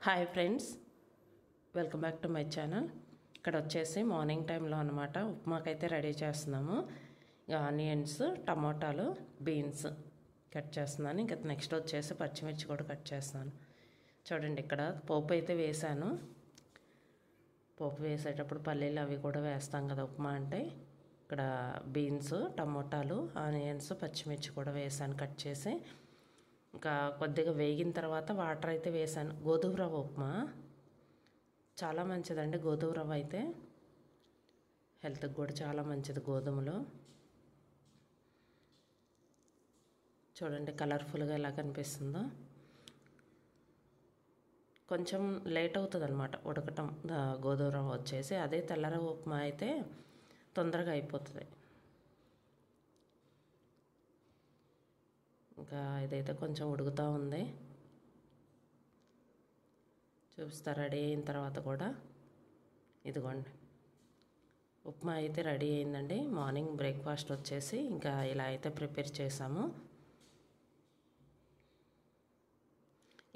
Hi friends, welcome back to my channel. ఇక్కడ వచ్చేసి morning టైంలో అనమాట ఉప్మాకైతే రెడీ చేస్తున్నాము. ఇక ఆనియన్స్, టమాటాలు, బీన్స్ కట్ చేస్తున్నాను. ఇంకా నెక్స్ట్ వచ్చేసి పచ్చిమిర్చి కూడా కట్ చేస్తున్నాను. చూడండి, ఇక్కడ పోపు అయితే వేసాను. పోపు వేసేటప్పుడు పల్లీలు అవి కూడా వేస్తాం కదా ఉప్మా అంటే. ఇక్కడ బీన్స్, టమాటాలు, ఆనియన్స్, పచ్చిమిర్చి కూడా వేసాను కట్ చేసి. ఇంకా కొద్దిగా వేగిన తర్వాత వాటర్ అయితే వేసాను. గోధుమ రవ్వ ఉప్మా చాలా మంచిదండి. గోధుమ రవ్వ అయితే హెల్త్కి కూడా చాలా మంచిది. గోధుమలు చూడండి కలర్ఫుల్గా ఎలా కనిపిస్తుందో. కొంచెం లేట్ అవుతుంది అనమాట ఉడకటం గోధుమ రవ్వ వచ్చేసి. అదే తెల్ల రవ్వ ఉప్మా అయితే తొందరగా అయిపోతుంది. ఇంకా ఇదైతే కొంచెం ఉడుకుతూ ఉంది. చూపిస్తా రెడీ అయిన తర్వాత కూడా. ఇదిగోండి, ఉప్మా అయితే రెడీ అయిందండి. మార్నింగ్ బ్రేక్ఫాస్ట్ వచ్చేసి ఇంకా ఇలా అయితే ప్రిపేర్ చేసాము.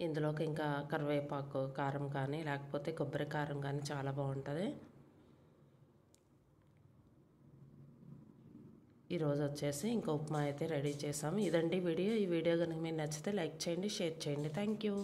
ఇందులోకి ఇంకా కరివేపాకు కారం కానీ లేకపోతే కొబ్బరి కారం కానీ చాలా బాగుంటుంది. ఈరోజు వచ్చేసి ఇంకా ఉప్మా అయితే రెడీ చేసాము. ఇదండి వీడియో. ఈ వీడియో కనుక మీకు నచ్చితే లైక్ చేయండి, షేర్ చేయండి. Thank you.